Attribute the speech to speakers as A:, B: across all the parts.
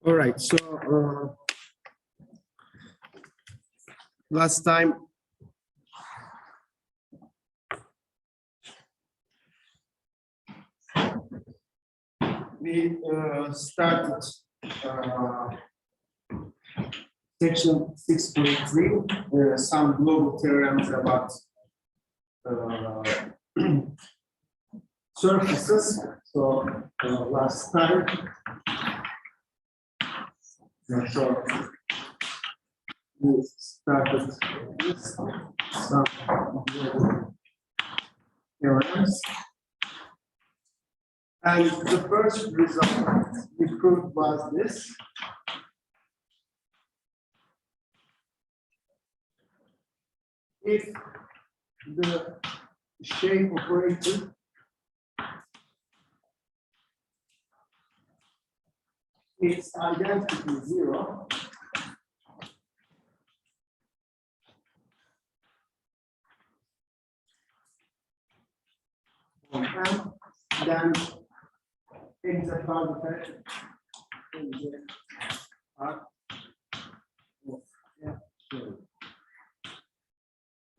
A: All right, so last time we started section 6.3, some global theorems about surfaces. So last time, so we started with some global theorems. And the first result we proved was this. If the shape operator is identically zero, and then things are found that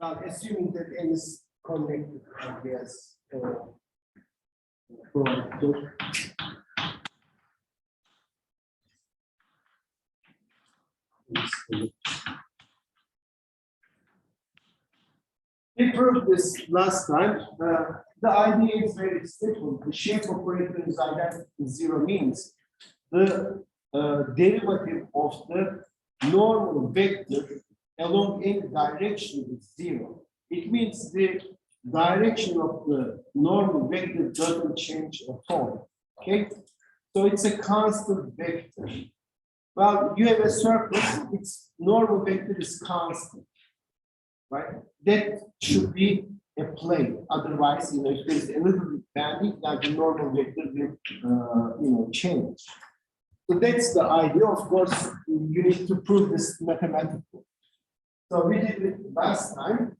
A: well, assuming that n is connected, I guess, we proved this last time. The idea is very simple. The shape operator is identical zero means the derivative of the normal vector along any direction is zero. It means the direction of the normal vector doesn't change at all. Okay, so it's a constant vector. Well, you have a surface, its normal vector is constant, right? That should be a plane. Otherwise, if there's a little bit bending, then the normal vector will, change. So that's the idea. Of course, you need to prove this mathematically. So we did it last time.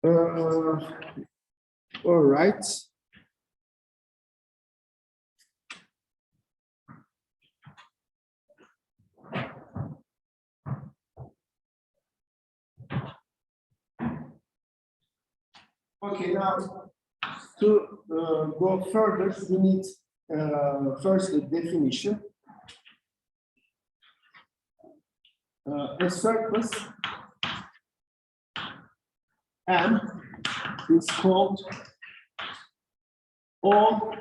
A: All right. Okay, now to go further, we need first the definition. A surface M is called all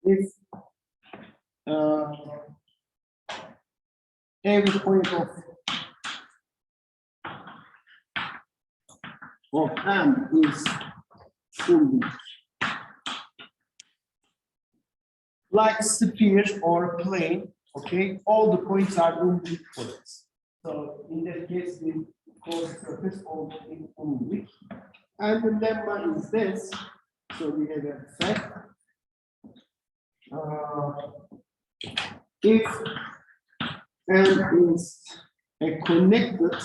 A: if every point of M is umbilic. Like sphere or plane, okay, all the points are umbilic points. So in that case, we call the surface all umbilic. And the lemma is this. So we have a fact. If M is a connected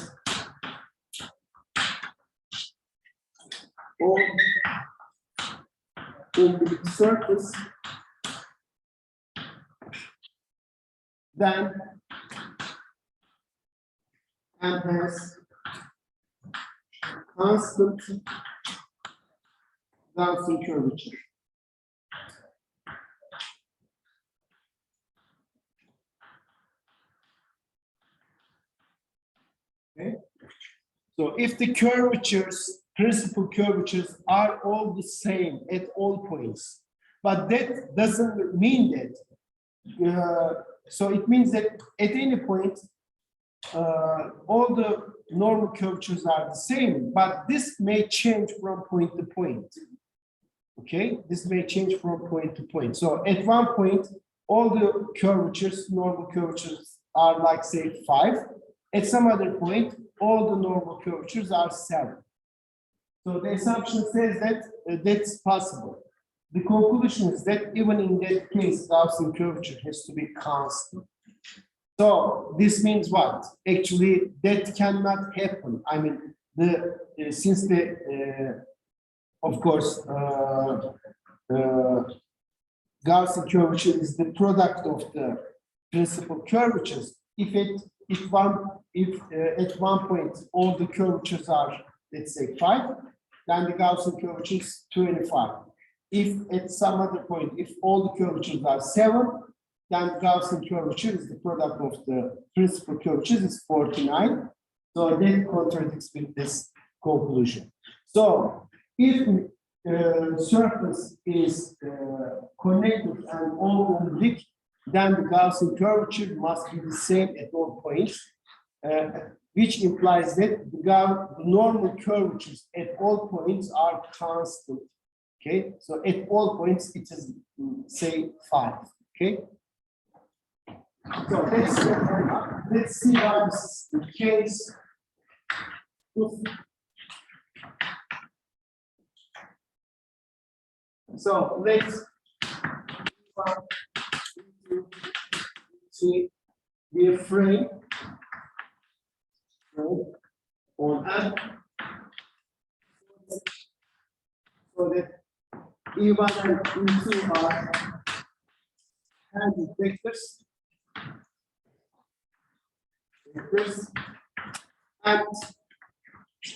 A: or umbilic surface, then M has constant Gaussian curvature. Okay. So if the curvatures, principal curvatures are all the same at all points, but that doesn't mean that. So it means that at any point, all the normal curvatures are the same, but this may change from point to point. Okay, this may change from point to point. So at one point, all the curvatures, normal curvatures are like say 5. At some other point, all the normal curvatures are 7. So the assumption says that that's possible. The conclusion is that even in that case, Gaussian curvature has to be constant. So this means what? Actually, that cannot happen. I mean, since the of course Gaussian curvature is the product of the principal curvatures. If at one point all the curvatures are, let's say 5, then the Gaussian curvature is 25. If at some other point, if all the curvatures are 7, then the Gaussian curvature is the product of the principal curvatures is 49. So that contradicts with this conclusion. So if surface is connected and all oblique, then the Gaussian curvature must be the same at all points, which implies that the normal curvatures at all points are constant. Okay, so at all points it is say 5. Okay, so let's see how this is the case. So let's see the frame on N, so that E1 and E2 are tangent vectors, and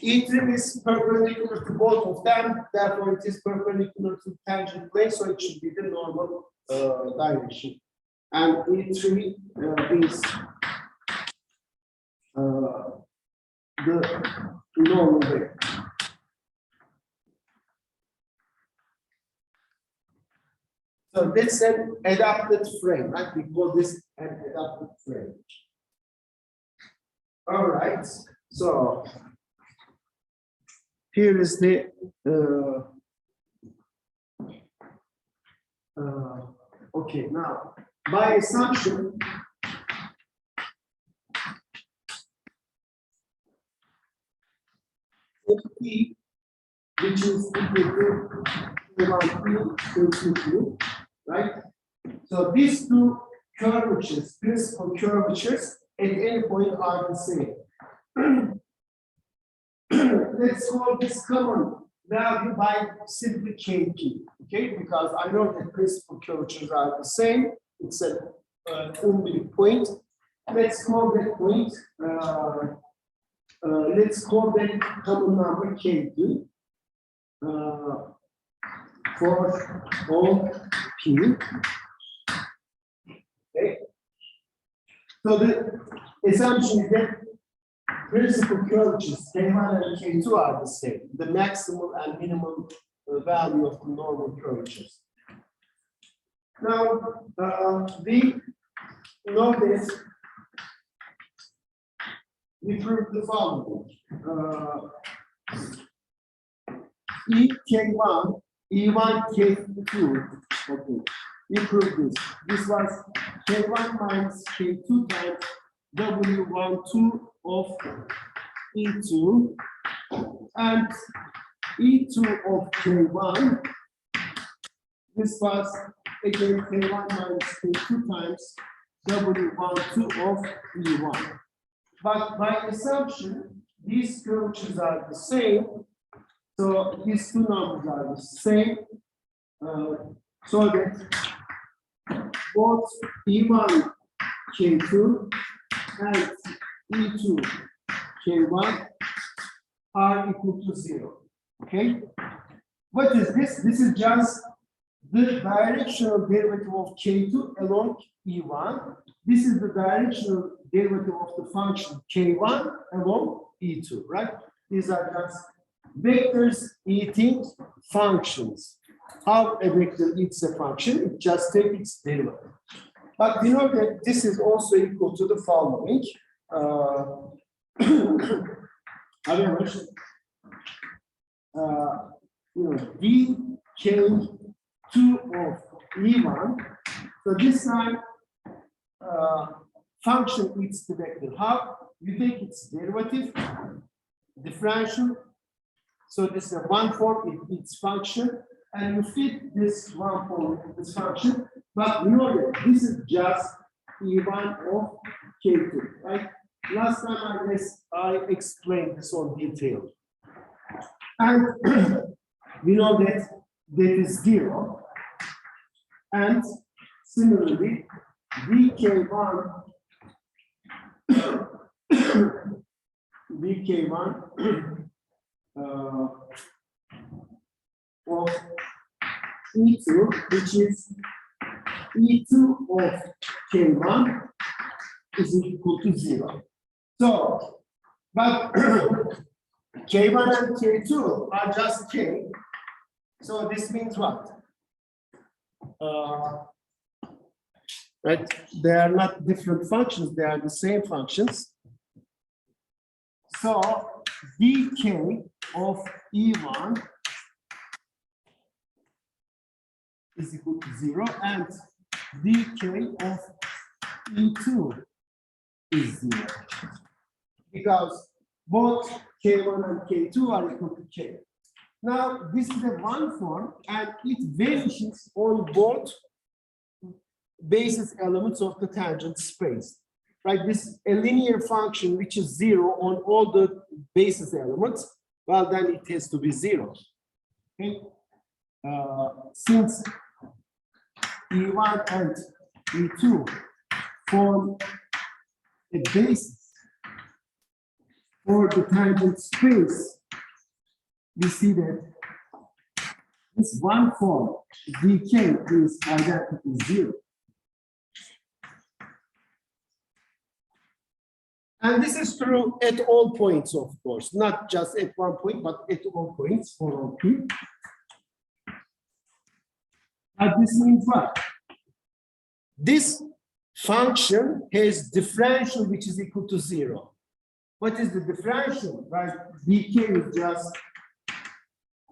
A: E3 is perpendicular to both of them, therefore it is perpendicular to tangent plane, so it should be the normal direction. And E3 is the normal vector. So that's an adapted frame, right? We call this an adapted frame. All right, so here is the okay, now by assumption P, which is equal to right? So these two curvatures, principal curvatures, at any point are the same. Let's call this common value by simply KP, okay? Because I know that principal curvatures are the same. It's an oblique point. Let's call that point. Let's call that common number KP for all P. Okay. So the assumption is that principal curvatures K1 and K2 are the same, the maximum and minimum value of the normal curvatures. Now, we know this, we prove the following. Ek1, E1, K2, okay, we prove this. This was K1 minus K2 times W12 of E2 and E2 of K1. This was again K1 minus K2 times W12 of E1. But by assumption, these curvatures are the same. So these two numbers are the same. So that both E1 K2 and E2 K1 are equal to 0. Okay. What is this? This is just the directional derivative of K2 along E1. This is the directional derivative of the function K1 along E2, right? These are just vectors eating functions. How a vector eats a function, it just takes its derivative. But we know that this is also equal to the following. However, dk2 of E1. So this time, function eats the vector. How? You take its derivative, differential. So this is a one form, it eats function, and you fit this one form of this function. But we know that this is just E1 of K2, right? Last time I explained this on detail. And we know that that is 0. And similarly, VK1 of E2, which is E2 of K1 is equal to 0. So, but K1 and K2 are just K. So this means what? Right? They are not different functions, they are the same functions. So dk of E1 is equal to 0 and dk of E2 is 0. Because both K1 and K2 are equal to K. Now, this is the one form and it vanishes on both basis elements of the tangent space. Right? This is a linear function which is 0 on all the basis elements. Well, then it has to be 0. Okay? Since E1 and E2 form a basis for the tangent space, we see that this one form, dk, is identical to 0. And this is true at all points, of course, not just at one point, but at all points for all p. And this means what? This function has differential which is equal to 0. What is the differential? Right? dk is just,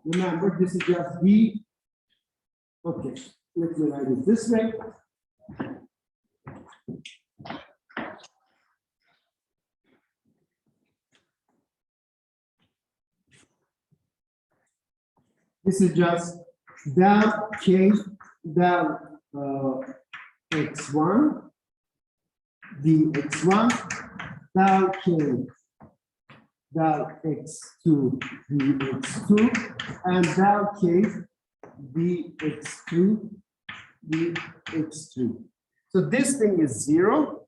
A: remember, this is just d. Okay, let me write it this way. This is just del k del x1 dx1 del k del x2 dx2 and del k dx2 dx2. So this thing is 0.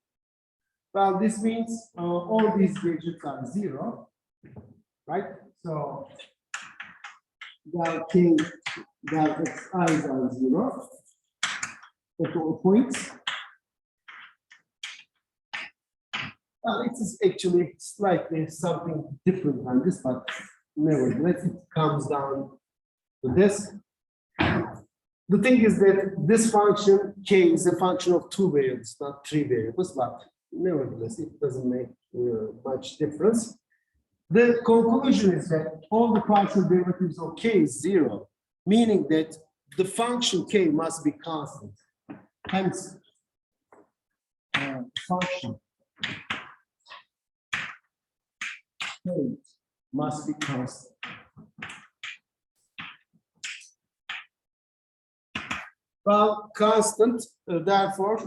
A: Well, this means all these digits are 0, right? So del k del xi are 0 at all points. Well, it is actually slightly something different than this, but nevertheless, it comes down to this. The thing is that this function k is a function of 2 variables, not 3 variables, but nevertheless, it doesn't make much difference. The conclusion is that all the partial derivatives of k is 0, meaning that the function k must be constant. Hence, function k must be constant. Well, constant, therefore,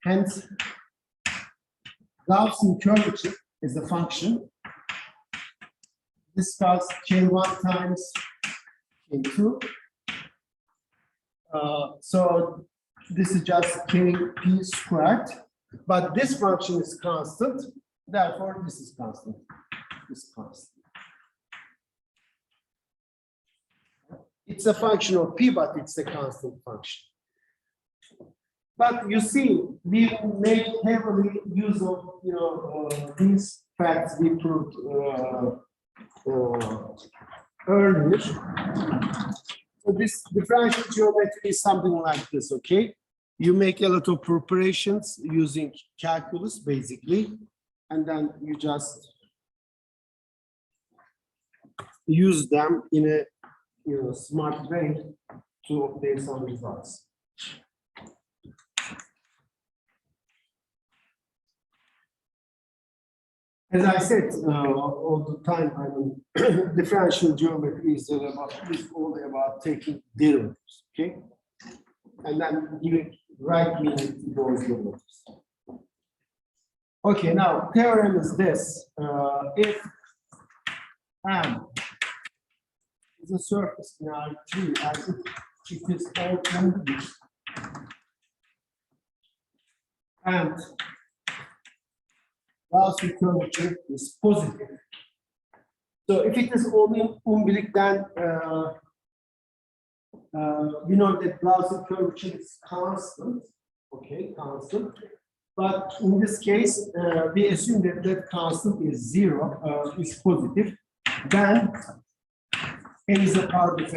A: hence, Gaussian curvature is a function. This spells k1 times k2. So this is just kp squared, but this function is constant. Therefore, this is constant. This is constant. It's a function of p, but it's a constant function. But you see, we make heavily use of these facts we proved earlier. So this differential geometry is something like this, okay? You make a lot of preparations using calculus, basically, and then you just use them in a smart way to obtain some results. As I said all the time, I mean, differential geometry is only about taking derivatives, okay? And then giving right meaning to those derivatives. Okay, now theorem is this: if m is a surface in R3 as it is all complete. And Gaussian curvature is positive. So if it is only umbilic, then we know that Gaussian curvature is constant. Okay, constant. But in this case, we assume that that constant is zero, is positive. Then it is a part of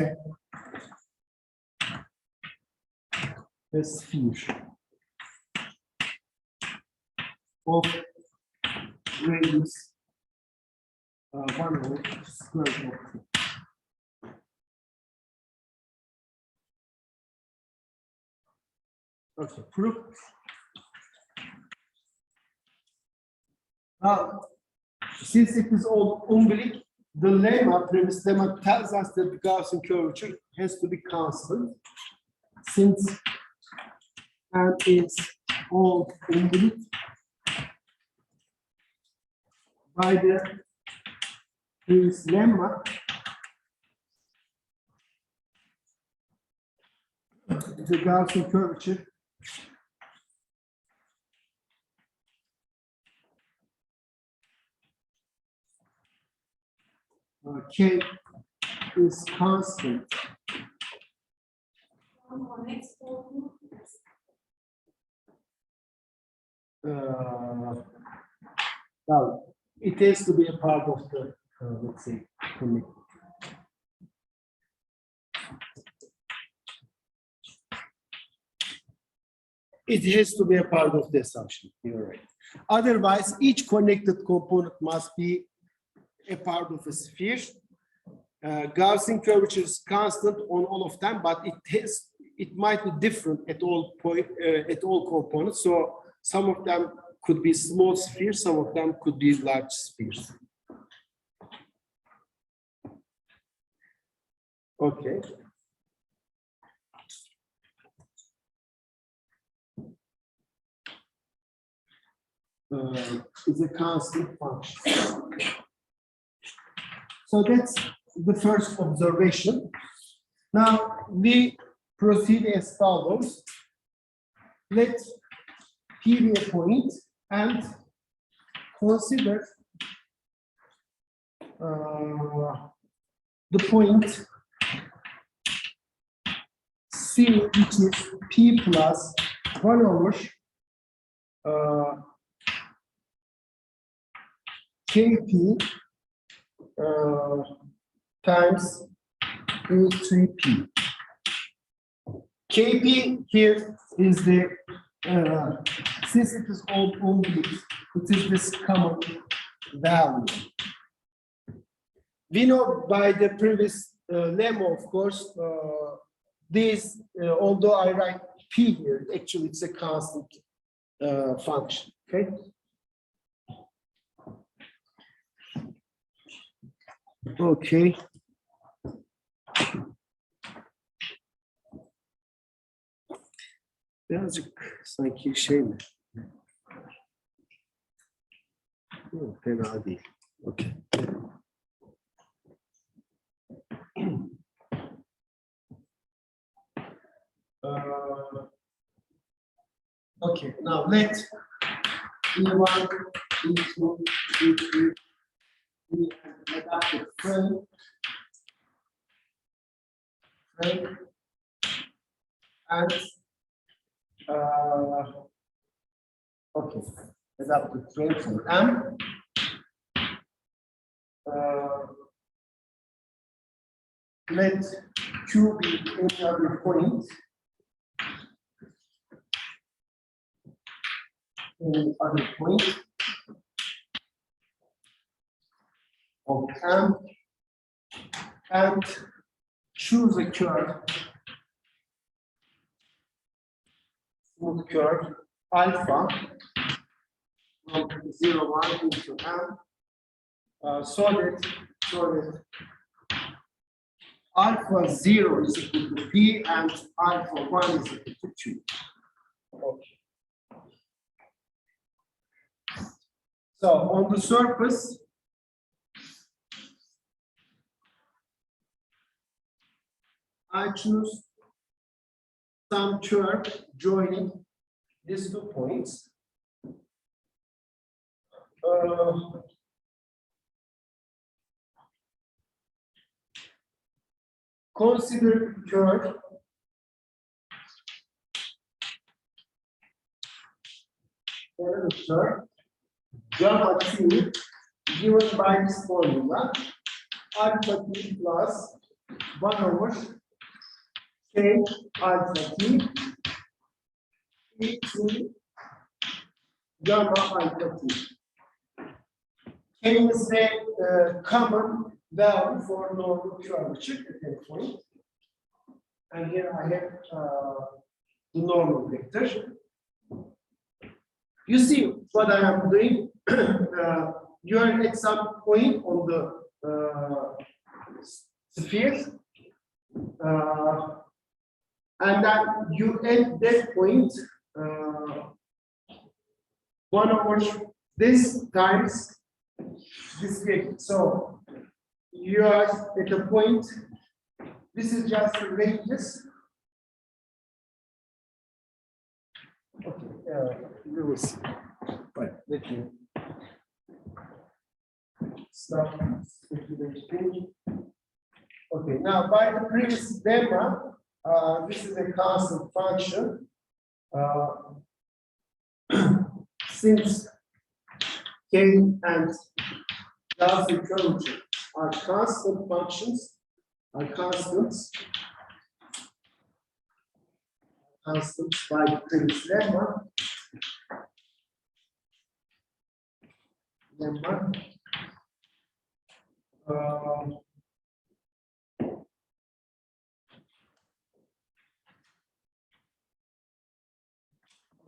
A: a sphere of radius 1 square root. Okay, proof. Now, since it is all umbilic, the lemma, previous lemma, tells us that the Gaussian curvature has to be constant. Since and it's all umbilic, by the previous lemma, the Gaussian curvature K is constant. Well, it has to be a part of the, let's say, connected. It has to be a part of the assumption. You're right. Otherwise, each connected component must be a part of a sphere. Gaussian curvature is constant on all of them, but it might be different at all components. So some of them could be small spheres, some of them could be large spheres. Okay. Is a constant function. So that's the first observation. Now we proceed as follows. Let P be a point and consider the point C, which is P plus 1 over Kp times E3P. Kp here is the, since it is all umbilic, it is this common value. We know by the previous lemma, of course, this, although I write P here, actually it's a constant function, okay? Okay. Birazcık sanki şey mi? Fena değil. Okay. Okay, now let E1, E2, E3 be an adaptive frame. And okay, adaptive frame for M. Let Q be any other point of M, and choose a curve, smooth curve alpha from 0, 1 into M, so that alpha 0 is equal to P and alpha 1 is equal to 2. Okay. So on the surface, I choose some curve joining these 2 points. Consider curve gamma t given by this formula alpha t plus 1 over k alpha t e to gamma alpha t. K is the common value for normal curvature at that point. And here I have the normal vector. You see what I am doing? You are at some point on the sphere, and then you at that point 1 over this times this vector. So you are at a point. This is just the radius. Okay, we will see. Right, let me stop. Okay, now by the previous lemma, this is a constant function. Since k and Gaussian curvature are constant functions, are constants by the previous lemma.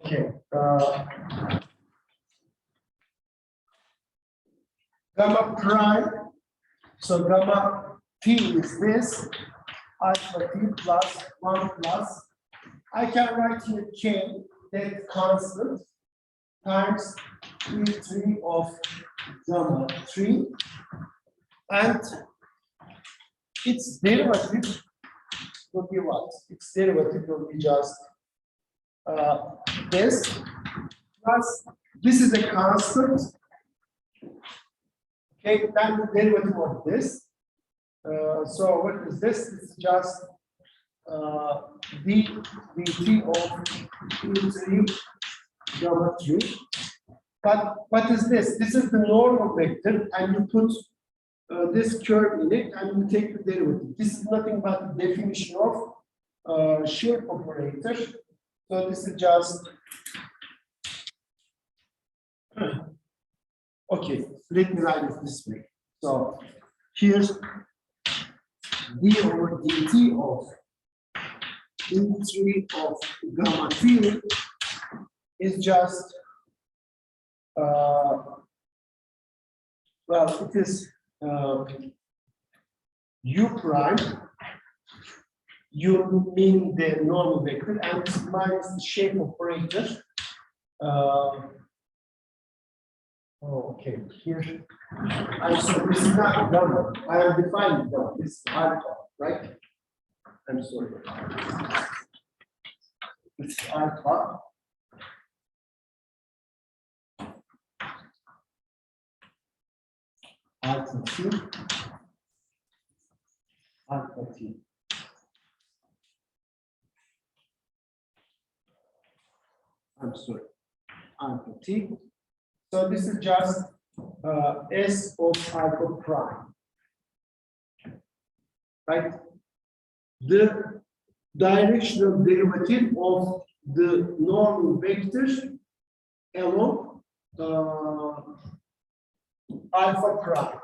A: Okay. Gamma prime. So gamma t is this alpha t plus 1 plus. I can write here k, that constant, times E3 of gamma 3, and its derivative will be what? Its derivative will be just this plus this is a constant. Okay, then the derivative of this. So what is this? It's just dt of E3 gamma 3. But what is this? This is the normal vector, and you put this curve in it, and you take the derivative. This is nothing but the definition of shape operator. So this is just okay. Let me write it this way. So here's d over dt of E3 of gamma 3 is just well, it is u prime, u meaning the normal vector, and minus the shape operator. Oh, okay. Here, I'm sorry, this is not gamma. I am defining gamma. This is alpha, right? I'm sorry. It's alpha. Alpha t. Alpha t. I'm sorry. Alpha t. So this is just S of alpha prime, right? The directional derivative of the normal vector along alpha prime,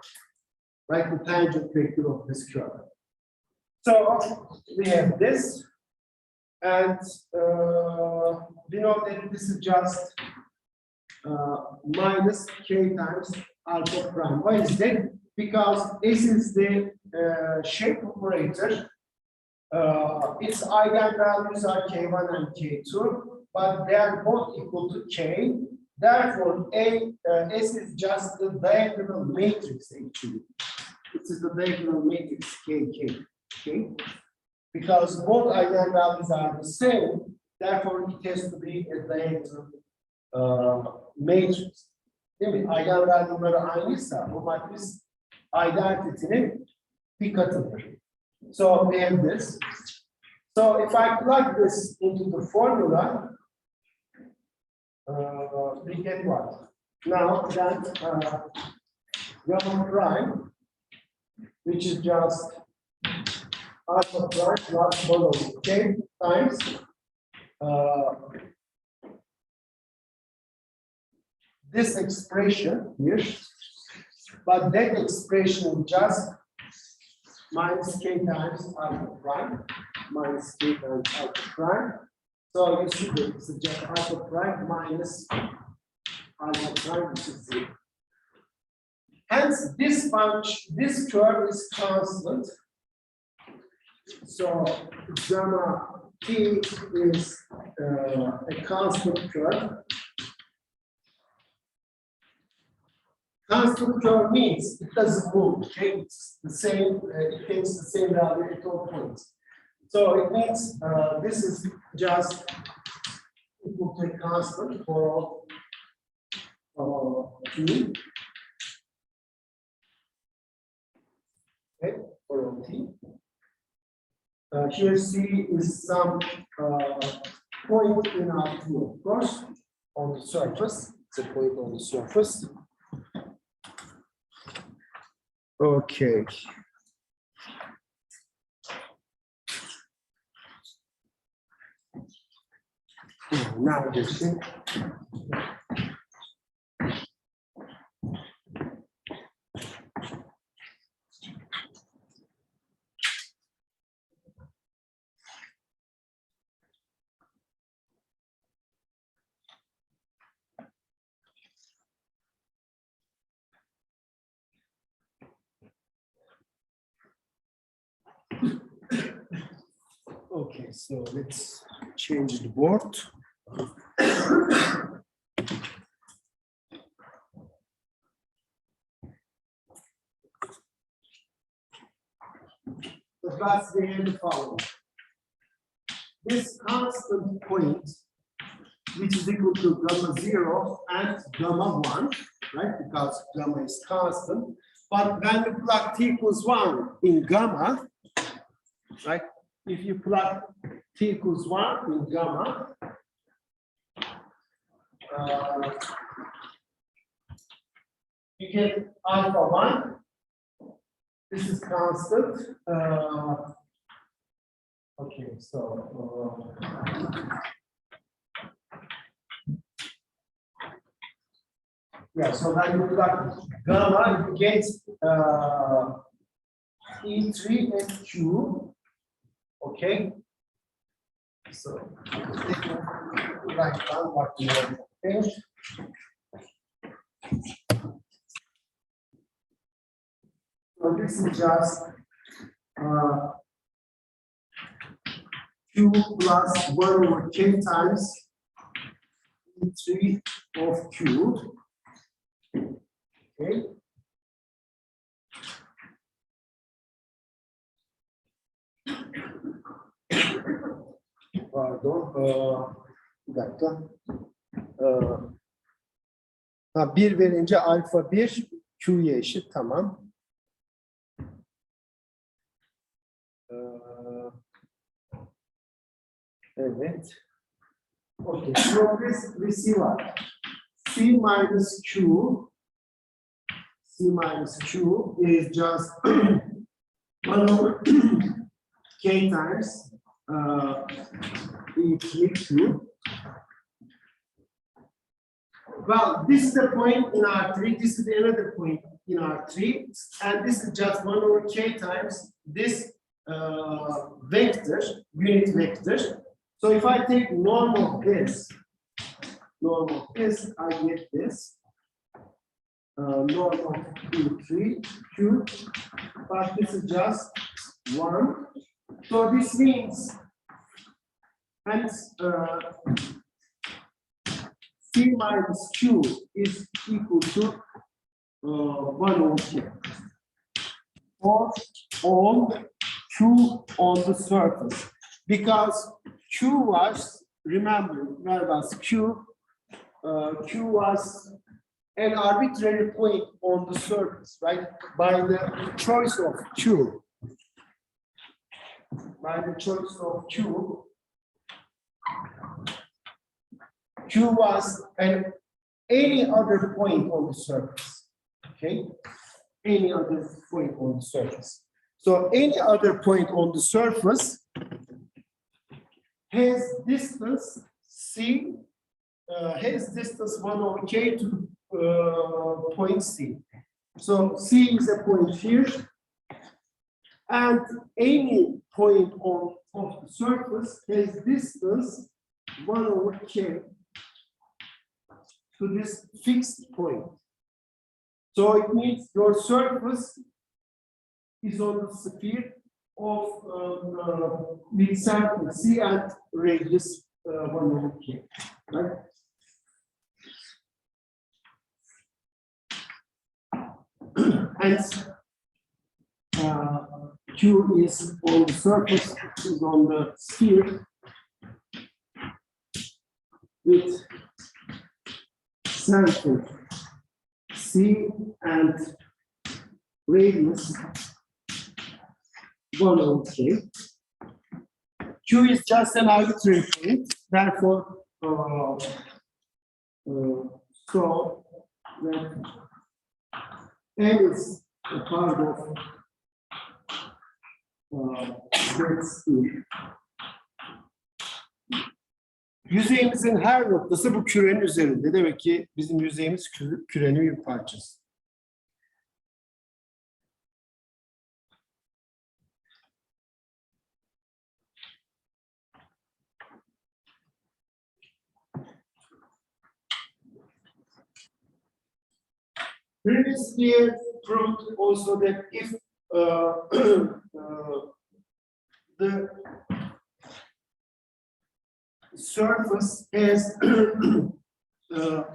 A: right? The tangent vector of this curve. So we have this, and we know that this is just minus k times alpha prime. Why is that? Because S is the shape operator. Its eigenvalues are k1 and k2, but they are both equal to k. Therefore, S is just the diagonal matrix actually. This is the diagonal matrix kk. Okay? because both eigenvalues are the same, therefore it has to be a diagonal matrix. Değil mi? Eigenvalue'ları aynıysa bu matris identity'nin bir katıdır. So we have this. So if I plug this into the formula, we get what? Now that gamma prime, which is just alpha prime plus 1 over k times this expression here, but that expression is just minus k times alpha prime, minus k times alpha prime. So you see that it's just alpha prime minus alpha prime, which is 0. Hence, this function, this curve is constant. So gamma t is a constant curve. Constant curve means it doesn't move. Okay? It's the same. It takes the same value at all points. So it means this is just equal to a constant for t. Okay, for all t. Here C is some point in our T, of course, on the surface. It's a point on the surface. Okay. Now this thing. Okay, so let's change the board. The class we have the following. This constant point, which is equal to gamma 0 and gamma 1, right? Because gamma is constant. But when you plug t equals 1 in gamma, right? If you plug t equals 1 in gamma, you get alpha 1. This is constant. Okay, so yeah, so when you plug gamma, you get E3 and Q. Okay, so write down what you want to finish. So this is just Q plus 1 over k times E3 of Q. Okay. Pardon, bir dakika. 1 verince alfa 1 Q'ya eşit, tamam. Evet. Okay, so we see what? C minus Q is just 1 over k times E3Q. Well, this is the point in R3, this is another point in R3, and this is just 1 over k times this vector, unit vector. So if I take norm of this, I get this. Norm of E3Q, but this is just 1. So this means, hence, C minus Q is equal to 1 over K. For all Q on the surface, because Q was, remember, where was Q? Q was an arbitrary point on the surface, right? By the choice of Q. By the choice of Q, Q was any other point on the surface, okay? Any other point on the surface. So any other point on the surface has distance C, has distance 1 over K to point C. So C is a point here, and any point of the surface has distance 1 over K to this fixed point. So it means your surface is on the sphere of with sample C and radius 1 over K, right? And Q is on the surface, is on the sphere with center C and radius 1 over K. Q is just an arbitrary point, therefore, so that N is a part of that sphere. Yüzeyimizin her noktası bu kürenin üzerinde. Demek ki bizim yüzeyimiz kürenin bir parçası. Previously proved also that if the surface has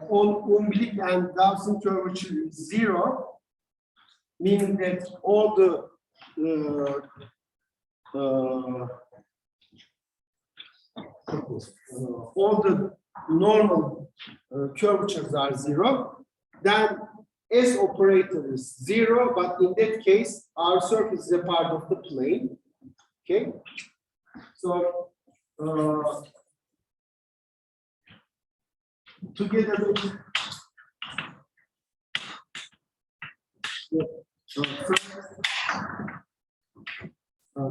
A: all umbilic and Gaussian curvature is 0, meaning that all the normal curvatures are 0, then S operator is 0, but in that case, our surface is a part of the plane. Okay, so together with the first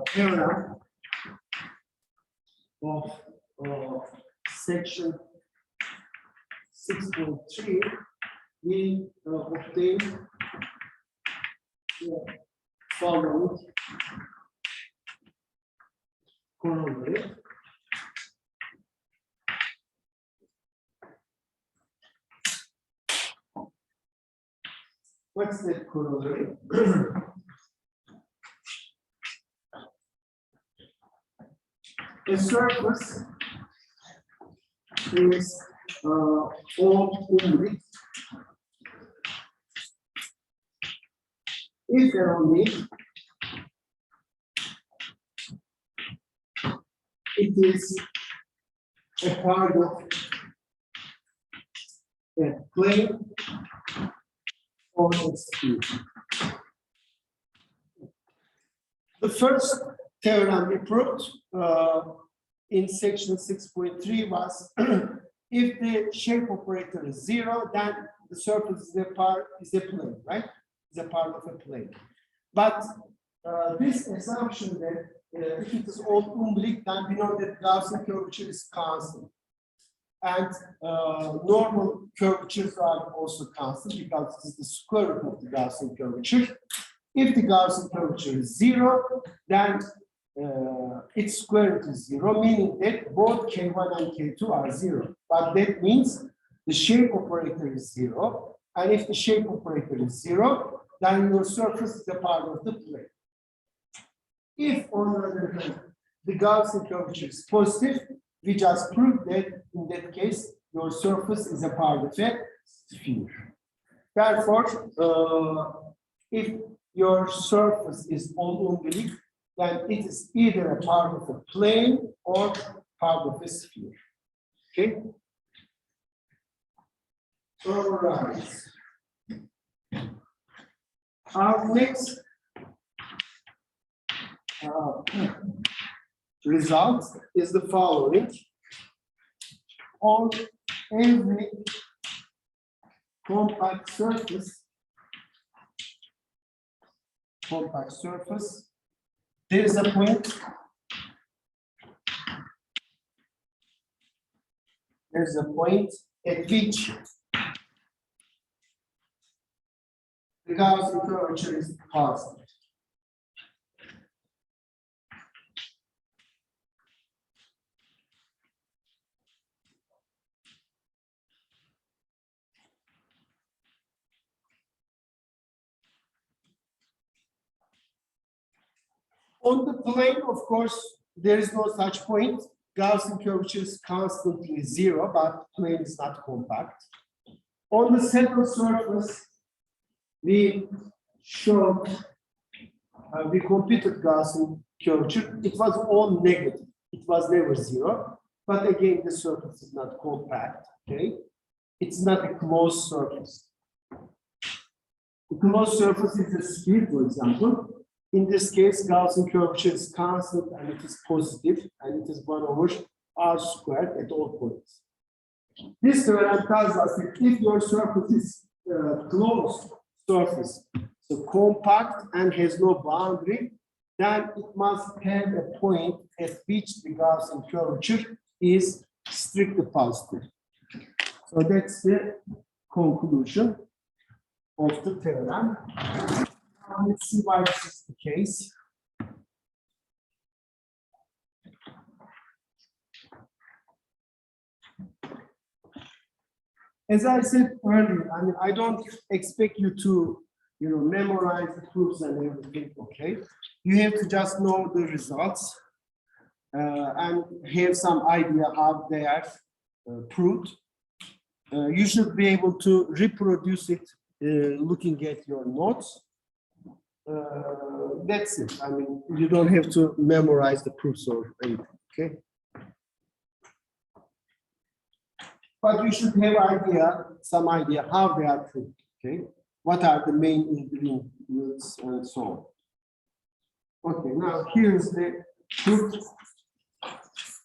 A: theorem of section 6.3, we obtain the following corollary. What's that corollary? A surface is all umbilic if and only it is a part of a plane or a sphere. The first theorem we proved in section 6.3 was if the shape operator is 0, then the surface is a plane, right? Is a part of a plane. But this assumption that if it is all umbilic, then we know that Gaussian curvature is constant. And normal curvatures are also constant because it is the square root of the Gaussian curvature. If the Gaussian curvature is 0, then its square root is 0, meaning that both K1 and K2 are 0. But that means the shape operator is 0. And if the shape operator is 0, then your surface is a part of the plane. If, on the other hand, the Gaussian curvature is positive, we just proved that in that case, your surface is a part of a sphere. Therefore, if your surface is all umbilic, then it is either a part of a plane or part of a sphere. Okay? All right. Our next result is the following. On every compact surface, there is a point. There's a point at which the Gaussian curvature is constant. On the plane, of course, there is no such point. Gaussian curvature is constantly zero, but plane is not compact. On the central surface, we showed, we computed Gaussian curvature. It was all negative. It was never zero. But again, the surface is not compact. Okay, it's not a closed surface. The closed surface is a sphere, for example. In this case, Gaussian curvature is constant and it is positive, and it is 1 over r squared at all points. This theorem tells us that if your surface is closed surface, so compact and has no boundary, then it must have a point at which the Gaussian curvature is strictly positive. So that's the conclusion of the theorem. Let's see why this is the case. As I said earlier, I mean, I don't expect you to, memorize the proofs and everything. Okay, you have to just know the results and have some idea how they are proved. You should be able to reproduce it looking at your notes. That's it. I mean, you don't have to memorize the proofs or anything, okay? But you should have some idea how they are proved, okay? What are the main ingredients and so on. Okay, now here's the proof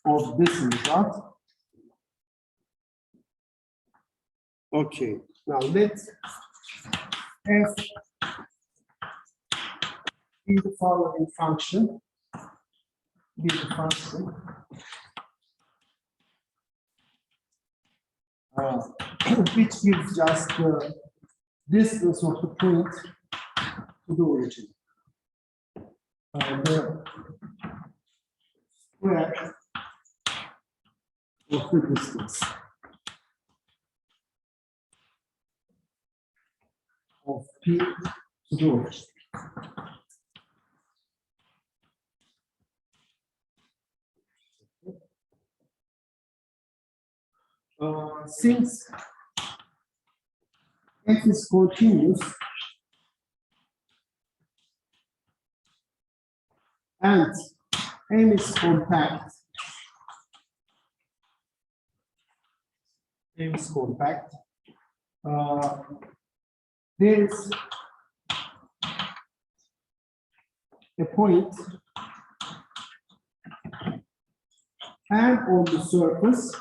A: of this result. Okay, now let's have be the following function. Be the function which gives just the distance of the point to the origin. The square of the distance of P to the origin. Since f is continuous and m is compact, there is a point and on the surface,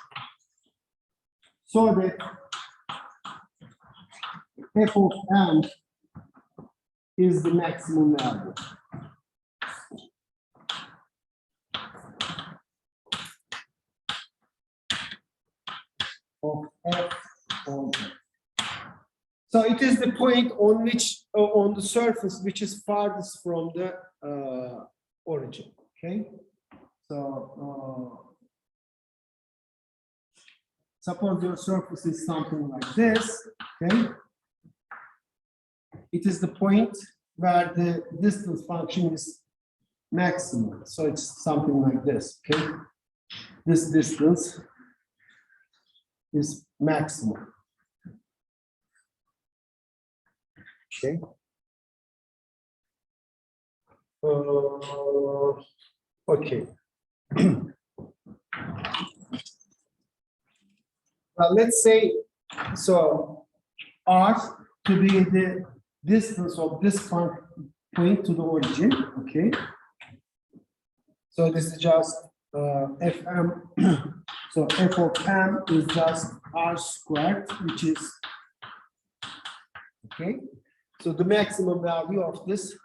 A: so that f of m is the maximum value. Of f on m. So it is the point on which, on the surface, which is farthest from the origin. Okay. So suppose your surface is something like this. Okay. It is the point where the distance function is maximum. So it's something like this. Okay. This distance is maximum. Okay. Okay. Let's say, so R to be the distance of this point to the origin, okay? So this is just Fm, so F of M is just R squared, which is, okay? So the maximum value of this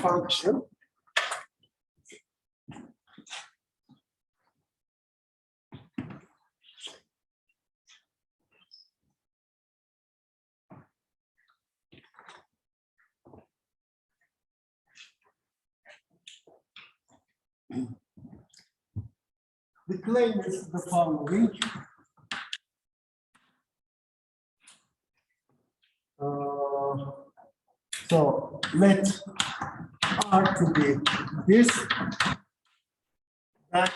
A: function. The claim is the following. So let R to be this, and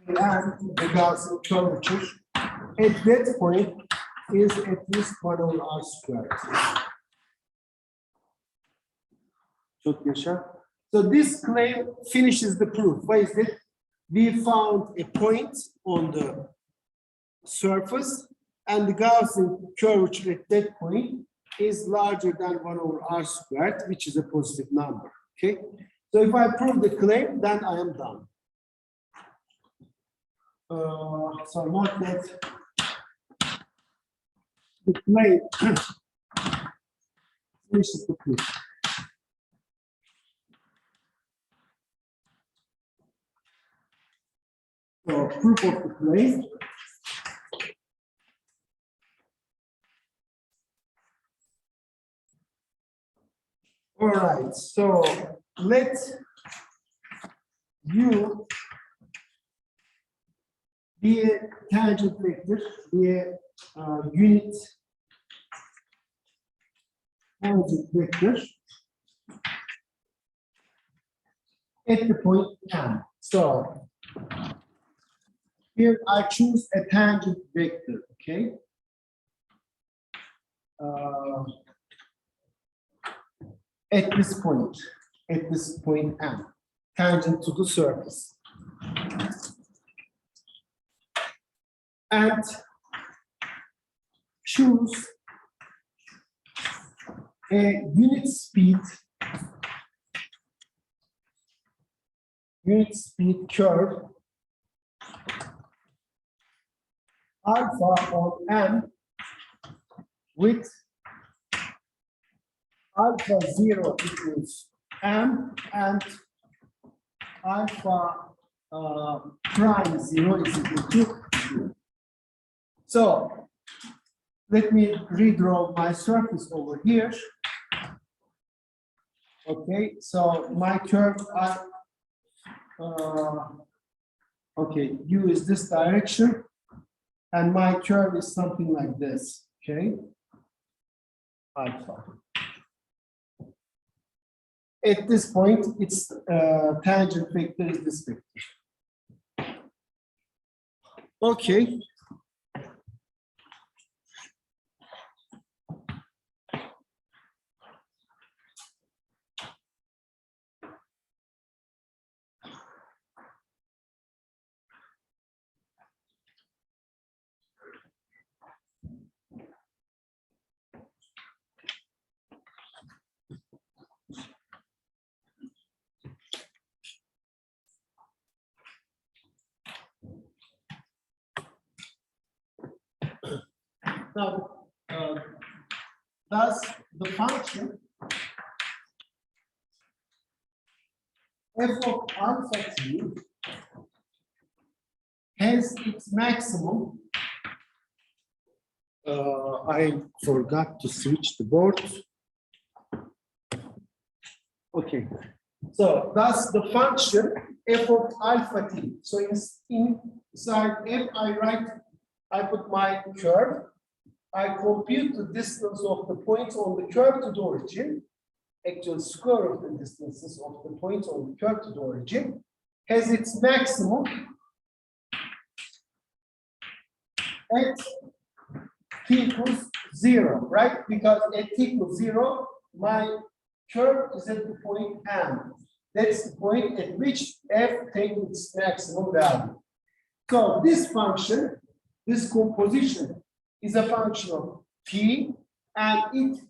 A: the Gaussian curvature at that point is at least 1 over R squared. Çok yaşa. So this claim finishes the proof. What is it? We found a point on the surface, and the Gaussian curvature at that point is larger than 1 over R squared, which is a positive number. Okay. So if I prove the claim, then I am done. So note that the claim finishes the proof. So proof of the claim. All right, so let U be a tangent vector, be a unit tangent vector at the point M. So here I choose a tangent vector, okay? At this point M, tangent to the surface. And choose a unit speed curve alpha on M with alpha 0 equals M and alpha prime 0 is equal to 0. So let me redraw my surface over here. Okay, so my curve okay, U is this direction, and my curve is something like this. Okay, alpha. At this point, its tangent vector is this vector. Okay. Now, thus the function f of alpha t has its maximum. I forgot to switch the board. Okay, so that's the function f of alpha t. So inside f, I put my curve. I compute the distance of the points on the curve to the origin. Actual square of the distances of the points on the curve to the origin has its maximum at t equals 0, right? Because at t equals 0, my curve is at the point M. That's the point at which f takes its maximum value. So this function, this composition, is a function of t, and it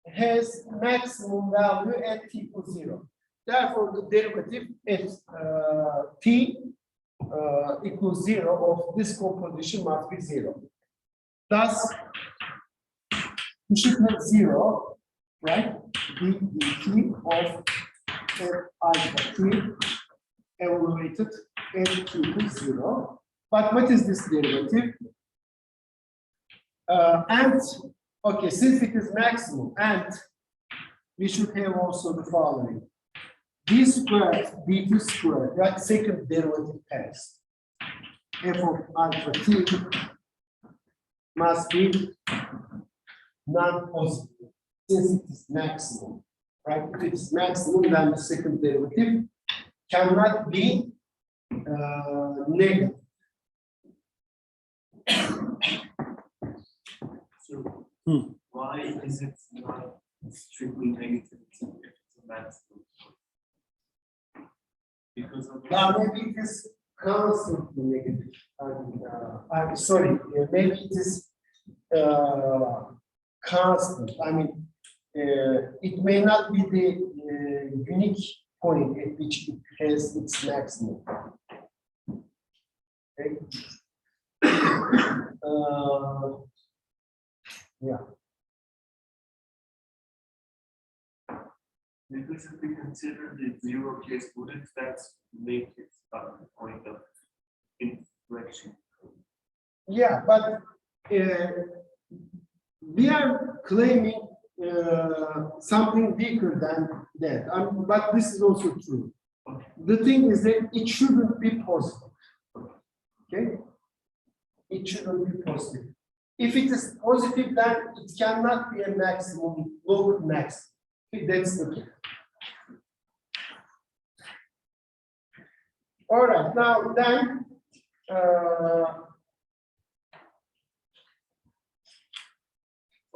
A: has maximum value at t equals 0. Therefore, the derivative at t equals 0 of this composition must be 0. Thus, we should have 0, right? dt of f alpha t evaluated at t equals 0. But what is this derivative? And okay, since it is maximum, and we should have also the following: d squared dt squared, that second derivative test, f of alpha t must be non-positive since it is maximum, right? If it is maximum, then the second derivative cannot be negative.
B: So why is it not strictly negative if it's a maximum? Because of
A: Maybe it is constantly negative. I'm sorry, maybe it is constant. I mean, it may not be the unique point at which it has its maximum. Okay. Yeah.
B: because if we consider the 0 case, wouldn't that make it a point of inflection?
A: Yeah, but we are claiming something bigger than that. But this is also true. The thing is that it shouldn't be positive. Okay? It shouldn't be positive. If it is positive, then it cannot be a maximum, local maximum. Okay, that's the thing. All right, now then,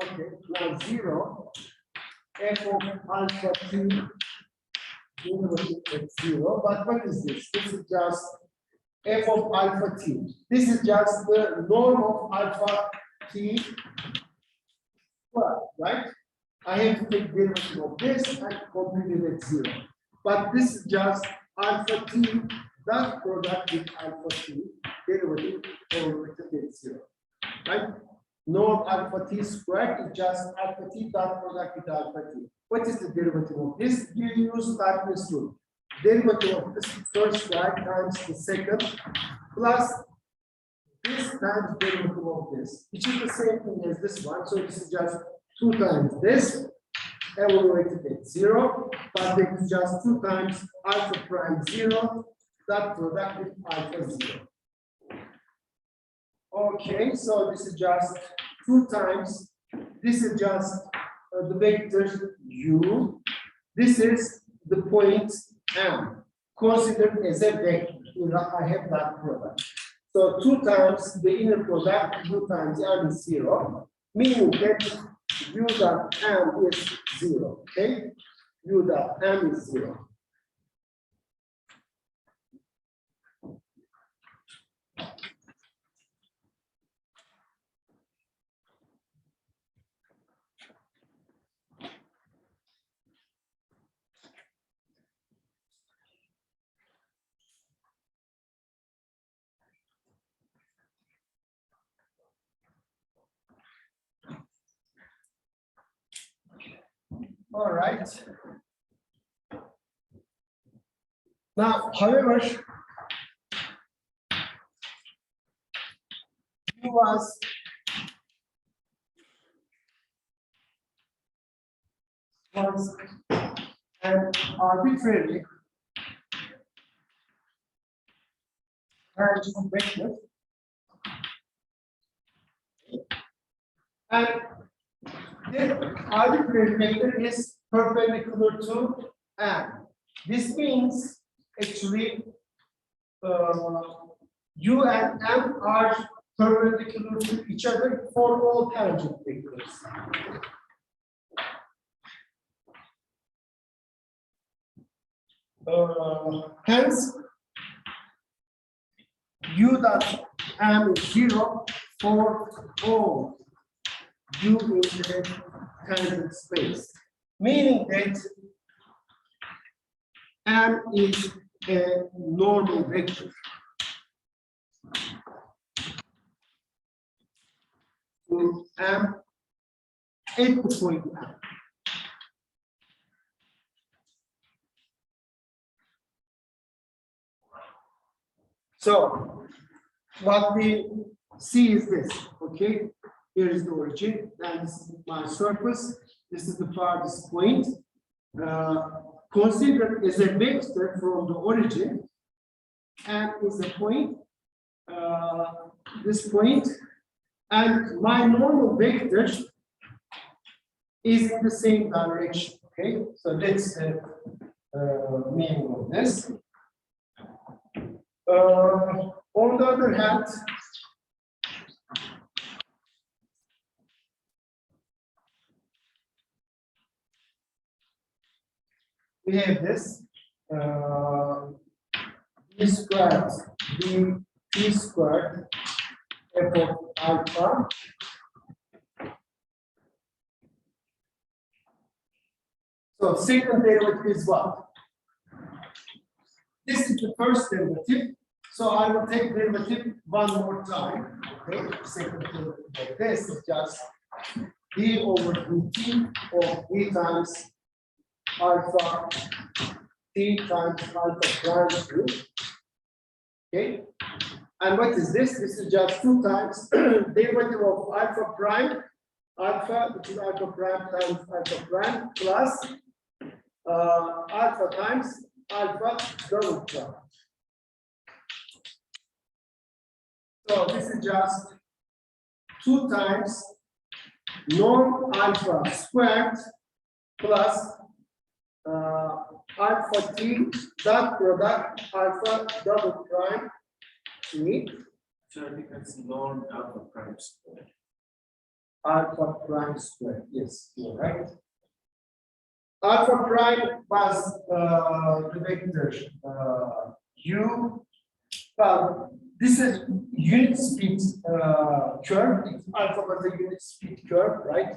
A: okay, now 0, f of alpha t derivative at 0, but what is this? This is just f of alpha t. This is just the norm of alpha t squared, right? I have to take derivative of this and compute it at 0. But this is just alpha t dot product with alpha t derivative formulated at 0, right? Norm alpha t squared is just alpha t dot product with alpha t. What is the derivative of this? You use Leibniz rule. Derivative of this first guy times the second plus this times derivative of this, which is the same thing as this one. So this is just 2 times this, evaluated at 0, but this is just 2 times alpha prime 0, that product with alpha 0. Okay, so this is just 2 times, this is just the vector u, this is the point M, considered as a vector. I have that product. So 2 times the inner product, 2 times M is 0, meaning that u dot M is 0. Okay, u dot M is 0. All right. Now, however, U was an arbitrary random vector, and the arbitrary vector is perpendicular to M. This means actually U and M are perpendicular to each other for all tangent vectors. Hence, u dot m is 0 for all u in the tangent space, meaning that m is a normal vector. To m at the point m. So what we see is this, okay? Here is the origin, and this is my surface. This is the farthest point. Considered as a vector from the origin, and is a point, this point, and my normal vector is in the same direction, okay? So that's the meaning of this. On the other hand, we have this b squared t squared f of alpha so second derivative is what? This is the first derivative. So I will take derivative one more time. Okay, second derivative like this is just d over dt of d times alpha t times alpha prime cube. Okay, and what is this? This is just 2 times derivative of alpha prime, alpha, which is alpha prime times alpha prime, plus alpha times alpha double prime. So this is just 2 times norm alpha squared plus alpha t dot product alpha double prime t.
B: So I think that's norm alpha prime squared.
A: Alpha prime squared. Yes, you're right. Alpha prime was the vector u. Well, this is unit speed curve. Alpha was a unit speed curve, right?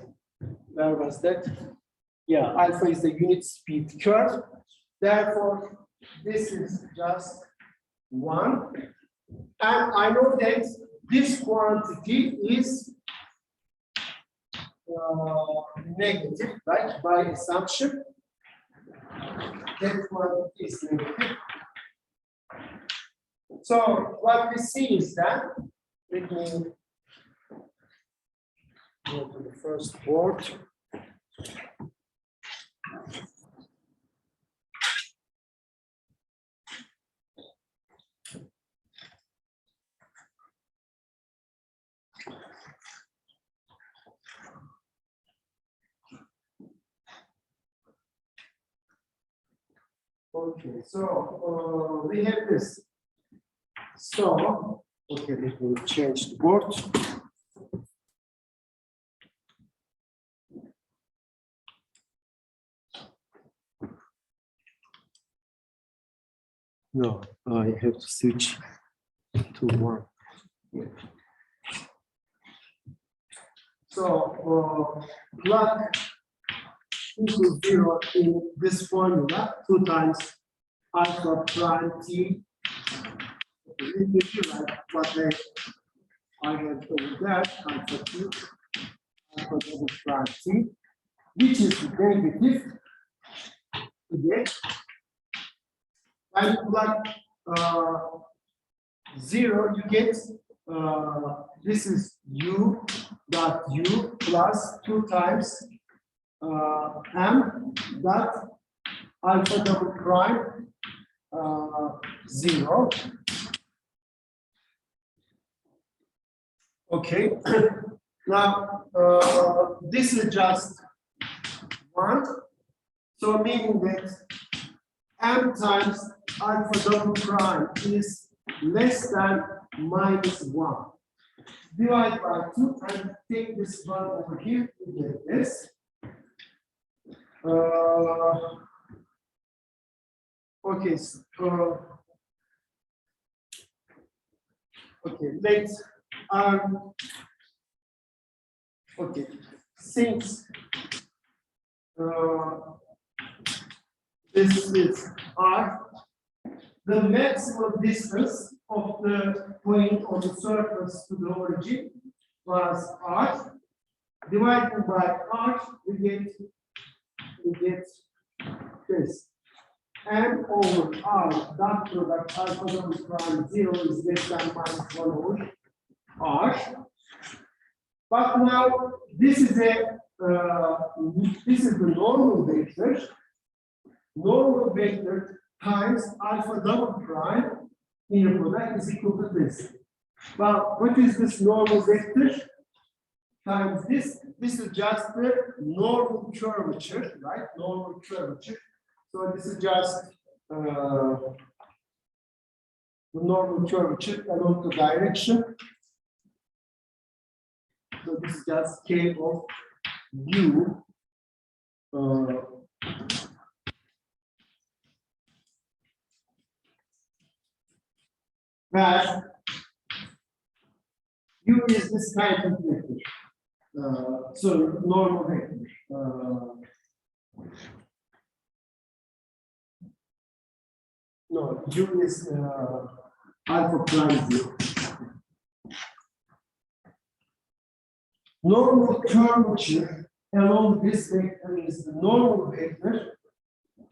A: Where was that? Yeah, alpha is the unit speed curve. Therefore, this is just 1. And I know that this quantity is negative, right? By assumption, that quantity is negative. So what we see is that, let me go to the first board. Okay, so we have this. So, okay, let me change the board. No, I have to switch to one. Yeah. So, plug equals 0 in this formula 2 times alpha prime t. Let me write what I have over there, alpha t, alpha double prime t, which is derivative. Again, when you plug 0, you get this is u dot u plus 2 times m dot alpha double prime 0. Okay. Now this is just 1. So meaning that m times alpha double prime is less than -1. divide by 2 and take this one over here to get this. Okay, okay, let's okay, since this is R, the maximum distance of the point on the surface to the origin was R. Divided by R, we get this. M over R dot product alpha double prime 0 is less than minus 1 over R. But now this is the normal vector. Normal vector times alpha double prime inner product is equal to this. Well, what is this normal vector? Times this. This is just the normal curvature, right? Normal curvature. So this is just the normal curvature along the direction. So this is just K of U. Where U is this kind of vector. So normal vector. No, U is alpha prime 0. Normal curvature along this vector is the normal vector.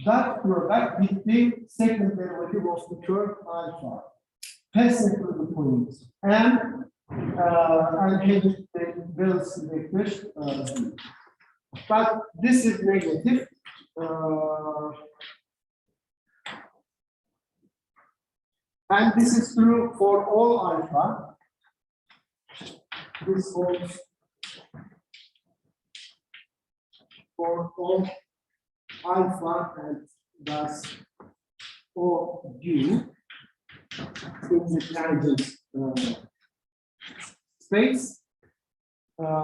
A: That product with the second derivative of the curve alpha passing through the point and having the velocity vector. But this is negative. And this is true for all alpha. This holds for all alpha and thus O U in the tangent space,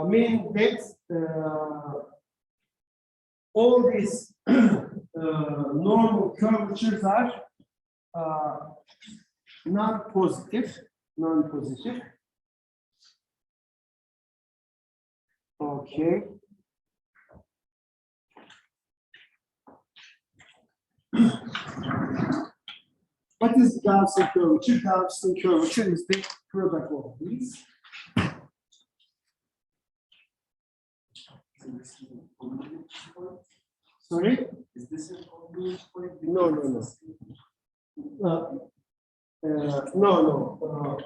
A: meaning that all these normal curvatures are non-positive. Okay. What is Gaussian curvature? Gaussian curvature is the product of these. Sorry?
B: Is this a convergence point?
A: No. No.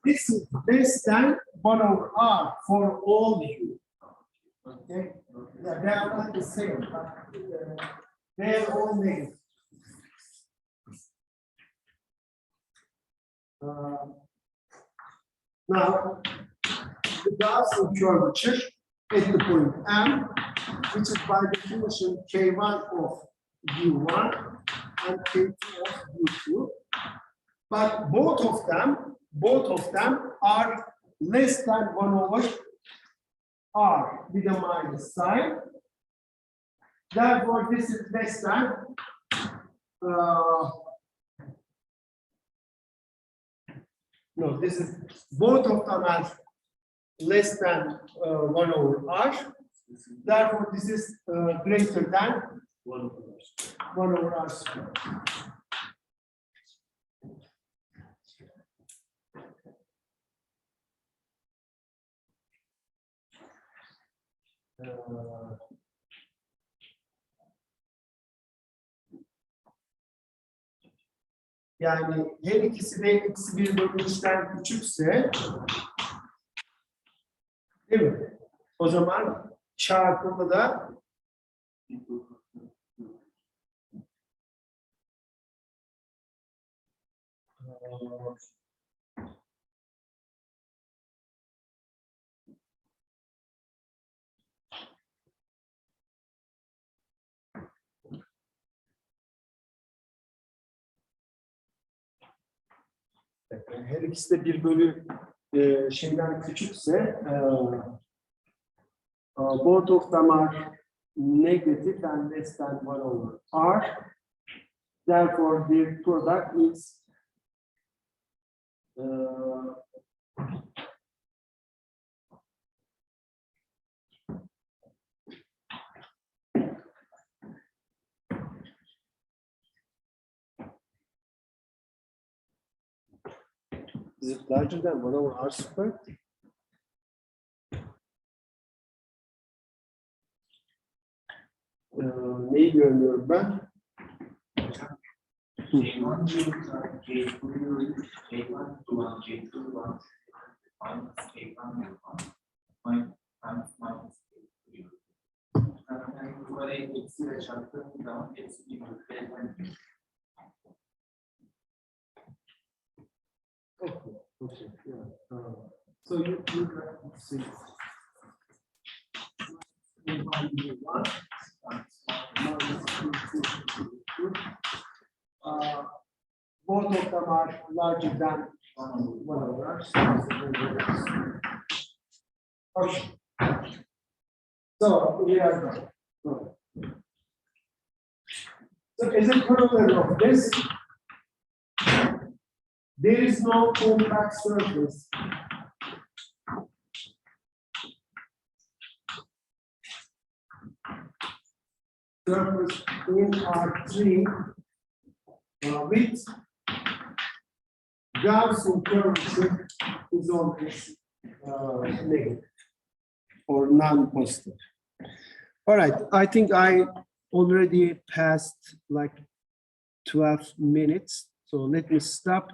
A: This is less than 1 over R for all U. Okay? Yeah, they are not the same, but they are all negative. Now, the Gaussian curvature at the point M, which is by definition K1 of U1 and K2 of U2, but both of them are less than 1 over R with a minus sign. Therefore, this is less than no, this is both of them are less than 1 over R. Therefore, this is greater than 1 over R squared. Yani her ikisi de eksi 1 bölü 3'ten küçükse, değil mi? O zaman çarpımı da Her ikisi de 1 bölü şeyden küçükse both of them are negative and less than 1 over r. Therefore, their product is is it larger than 1 over r squared? Neyi görmüyorum ben?
C: J1, J2, J1, 1, J2, 1, minus J1, 1, minus J2. Yani buraya eksiyle çarptığım zaman eksi gibi J1.
A: Okay. Yeah. So you see. Both of them are larger than 1 over. Okay. So we are done. So as a corollary of this, there is no compact surface. Surface in R3 with Gaussian curvature is always negative or non-positive. All right, I think I already passed like 12 minutes, so let me stop.